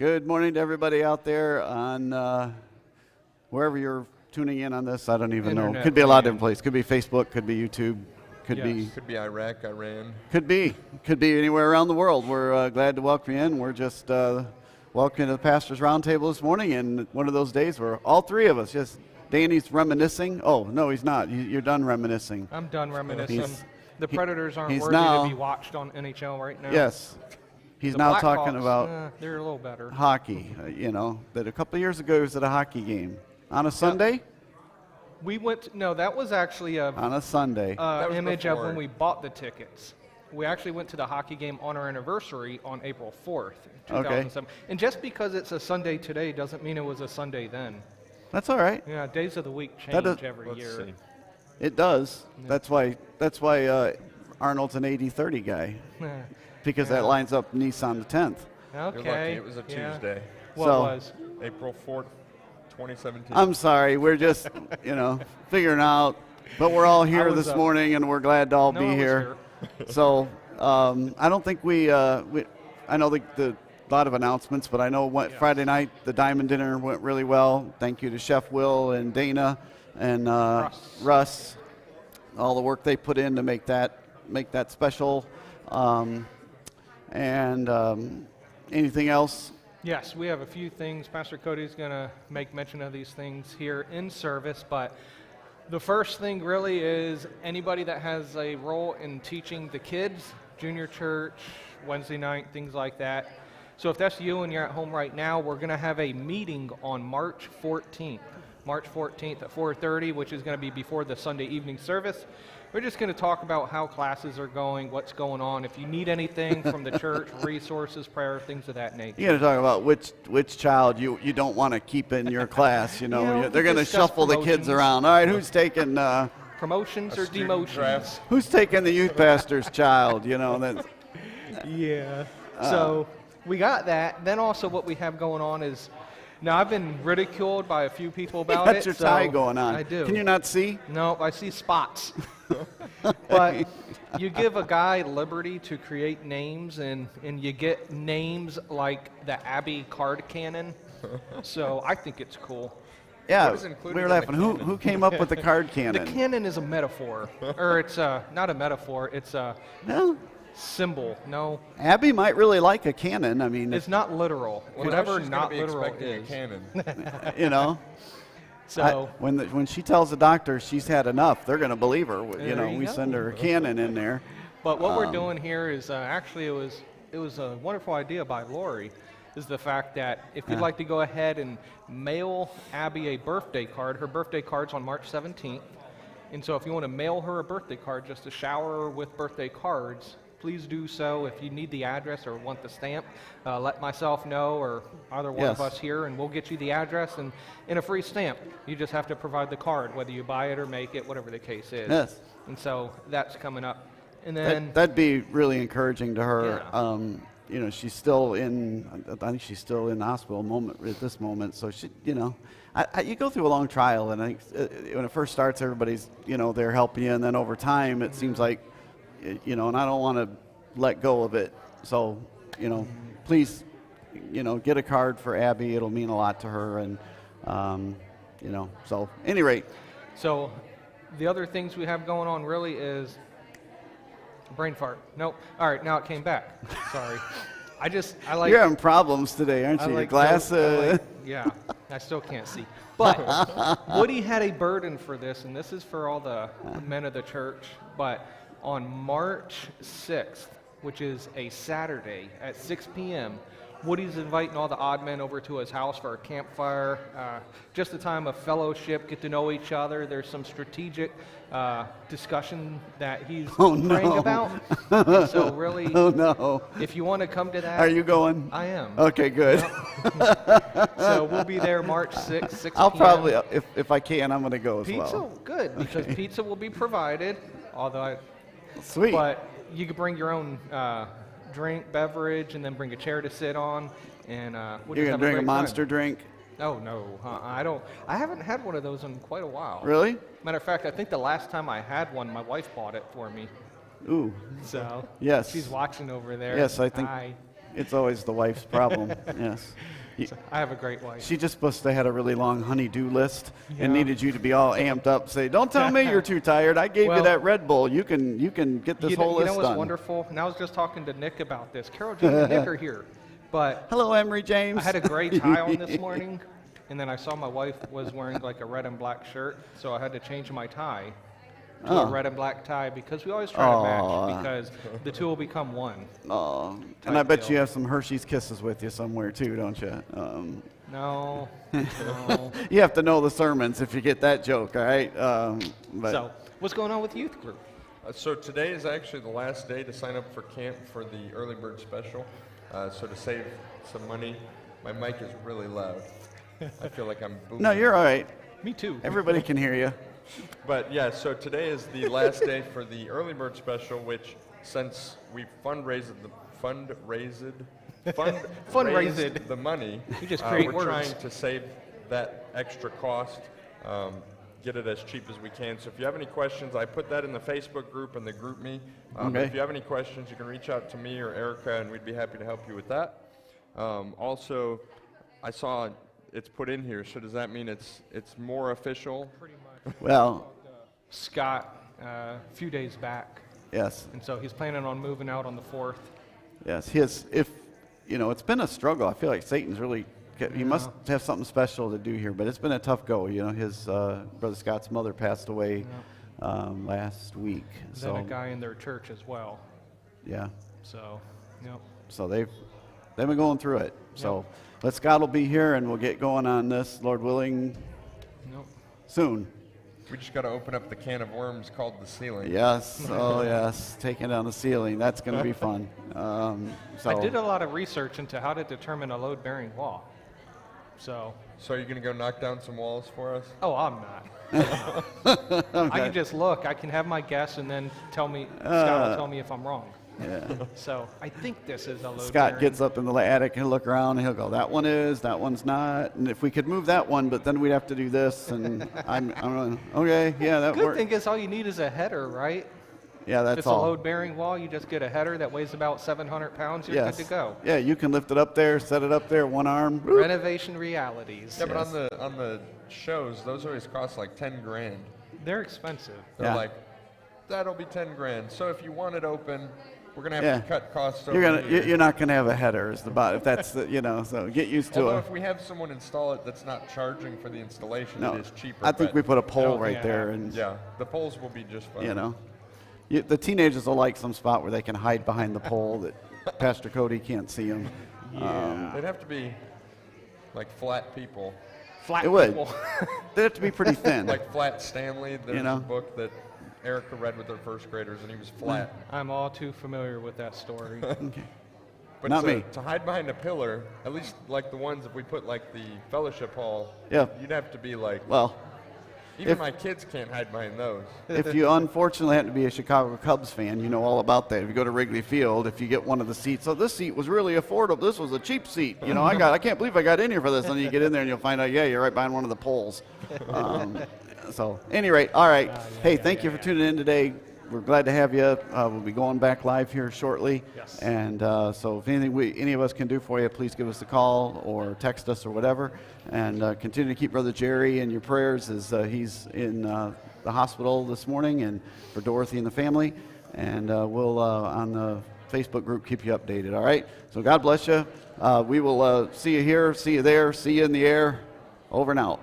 Good morning to everybody out there on wherever you're tuning in on this. I don't even know. Could be a lot of different places. Could be Facebook, could be YouTube, could be Iraq, Iran. Could be anywhere around the world. We're glad to welcome you in. We're just welcoming to the Pastor's Roundtable this morning, and one of those days where all three of us, just Danny's reminiscing. Oh, no, he's not. You're done reminiscing. I'm done reminiscing. The Predators aren't worthy to be watched on NHL right now. Yes. He's now talking about they're a little better. Hockey, that a couple of years ago he was at a hockey game. On a Sunday? We went, no, that was actually on a Sunday. Image of when we bought the tickets. We actually went to the hockey game on our anniversary on April 4th, 2007. Okay. And just because it's a Sunday today doesn't mean it was a Sunday then. That's all right. Yeah, days of the week change every year. See. It does. Yeah. That's why Arnold's an 80-30 guy. Because that lines up Nissan the 10th. Okay. It was a Tuesday. What was? April 4th, 2017. I'm sorry. We're just, figuring out. But we're all here this morning, and we're glad to all be here. So I don't think I know the lot of announcements, but I know Friday night, the Diamond Dinner went really well. Thank you to Chef Will and Dana and Russ. All the work they put in to make that special. Anything else? Yes, we have a few things. Pastor Cody's going to make mention of these things here in service, but the first thing really is anybody that has a role in teaching the kids, junior church, Wednesday night, things like that. So if that's you and you're at home right now, we're going to have a meeting on March 14th at 4:30, which is going to be before the Sunday evening service. We're just going to talk about how classes are going, what's going on. If you need anything from the church, resources, prayer, things of that nature. You're going to talk about which child you don't want to keep in your class. They're going to shuffle the kids around. All right, who's taking promotions or demotions? Who's taking the youth pastor's child? Yeah. So we got that. Then also what we have going on is. Now, I've been ridiculed by a few people about it. That's your tie going on. I do. Can you not see? No, I see spots. But you give a guy liberty to create names, and you get names like the Abbey card cannon. So I think it's cool. Yeah, we were laughing. Who came up with the card cannon? The cannon is a metaphor. Or it's not a metaphor. It's a... No. Symbol. No. Abby might really like a cannon. I mean, it's not literal. Whatever not literal is. A cannon. So when she tells the doctor she's had enough, they're going to believe her. We send her a cannon in there. But what we're doing here is actually it was a wonderful idea by Lori. Is the fact that if you'd like to go ahead and mail Abby a birthday card, her birthday card's on March 17th, and so if you want to mail her a birthday card, just to shower her with birthday cards. Please do so. If you need the address or want the stamp, let myself know or either one of us here, and we'll get you the address and a free stamp. You just have to provide the card, whether you buy it or make it, whatever the case is. Yes. And so that's coming up. And then that'd be really encouraging to her. Yeah. She's still I think she's still in the hospital at this moment. So she, you go through a long trial, and I think when it first starts, everybody's, they're helping you, and then over time, it seems like. And I don't want to let go of it. So, please, get a card for Abby. It'll mean a lot to her. And, so at any rate. So the other things we have going on really is brain fart. Nope. All right. Now it came back. Sorry. I like. You're having problems today, aren't you? Your glasses. Yeah. I still can't see. But Woody had a burden for this, and this is for all the men of the church. But on March 6th, which is a Saturday at 6 p.m., Woody's inviting all the odd men over to his house for a campfire, just a time of fellowship, get to know each other. There's some strategic discussion that he's praying about. And so really, if you want to come to that. Are you going? I am. Okay, good. So we'll be there March 6th, 6 I'll p.m. probably, if I can, I'm going to go as well. Pizza, good, because pizza will be provided, although Sweet. But you could bring your own drink, beverage, and then bring a chair to sit on. And you're going to drink a Monster drink? Oh, no. I haven't had one of those in quite a while. Really? Matter of fact, I think the last time I had one, my wife bought it for me. Ooh. So yes. she's watching over there. Yes, I think. It's always the wife's problem. Yes. I have a great wife. She just supposed to had a really long honey-do list Yeah. and needed you to be all amped up. Say, don't tell me you're too tired. I gave you Well, that Red Bull. You can get this whole You know list what's done. wonderful? And I was just talking to Nick about this. Carol, Jim, and Nick are here. But Hello, Emery James. I had a gray tie on this morning, and then I saw my wife was wearing like a red and black shirt, so I had to change my tie to a red and black tie because we always try to match because the two will become one. Oh, and I bet deal. you have some Hershey's Kisses with you somewhere too, don't you? No. You have to know the sermons if you get that joke, all right? But So, what's going on with youth group? So today is actually the last day to sign up for camp for the early bird special. So to save some money, my mic is really loud. I feel like I'm booming. no, you're all right. Me too. Everybody can hear you. But yeah, so today is the last day for the early bird special, which since we fundraised the money, You just create we're words. trying to save that extra cost, get it as cheap as we can. So if you have any questions, I put that in the Facebook group and the group me. Okay. If you have any questions, you can reach out to me or Erica, and we'd be happy to help you with that. Also, I saw it's put in here, so does that mean it's more official? Pretty much. Well, Scott, a few days back, yes, and so he's planning on moving out on the 4th. yes. It's been a struggle. I feel like Satan's really. He must have something special to do here, but it's been a tough go. His brother Scott's mother passed away last week. Then a guy in their church as well. Yeah. So, yep. So they've been going through it. So Scott will be here, and we'll get going on this, Lord willing, Nope. soon. We just got to open up the can of worms called the ceiling. Yes. Oh, yes. Taking down the ceiling. That's going to be fun. I did a lot of research into how to determine a load-bearing wall. So are you going to go knock down some walls for us? oh, I'm not. I can just look. I can have my guess and then Scott will tell me if I'm wrong. Yeah. So I think this is a load Scott gets up in the attic and he'll look around and he'll go, that one is, that one's not. And if we could move that one, but then we'd have to do this. And I'm okay, yeah, that Good works. thing is all you need is a header, right? Yeah, If that's it's a all. load-bearing wall, you just get a header that weighs about 700 pounds, you're Yes. good to go. Yeah, you can lift it up there, set it up there, one arm. Boop. Renovation realities. Yeah, but on the shows, those always cost like 10 grand. They're expensive. They're Yeah. like, that'll be 10 grand. So if you want it open, we're gonna have Yeah. to cut costs You're over here. you're not gonna have a header, is the bottom. If that's the, so get used to Although it. if we have someone install it that's not charging for the installation, No, it is cheaper. I think but we put a pole think right that there, happens. and yeah, the poles will be just fine. The teenagers will like some spot where they can hide behind the pole that Pastor Cody can't see them. They'd have to be like flat people, Flat It would. people. They have to be pretty thin. like Flat Stanley. There's know? a book that Erica read with her first graders, and he was flat. I'm all too familiar with that story. Okay. But Not to, me. to hide behind a pillar, at least like the ones if we put like the fellowship hall, Yeah. you'd have to be like. Well, Even if- my kids can't hide behind those. if you unfortunately happen to be a Chicago Cubs fan, you know all about that. If you go to Wrigley Field, if you get one of the seats, so this seat was really affordable. This was a cheap seat. I can't believe I got in here for this. And then you get in there and you'll find out, yeah, you're right behind one of the poles. So, at any rate, all right. Hey, thank you for tuning in today. We're glad to have you. We'll be going back live here shortly. Yes. And so if anything any of us can do for you, please give us a call or text us or whatever. And continue to keep Brother Jerry in your prayers as he's in the hospital this morning, and for Dorothy and the family. And we'll, on the Facebook group, keep you updated, all right? So God bless you. We will see you here, see you there, see you in the air. Over and out.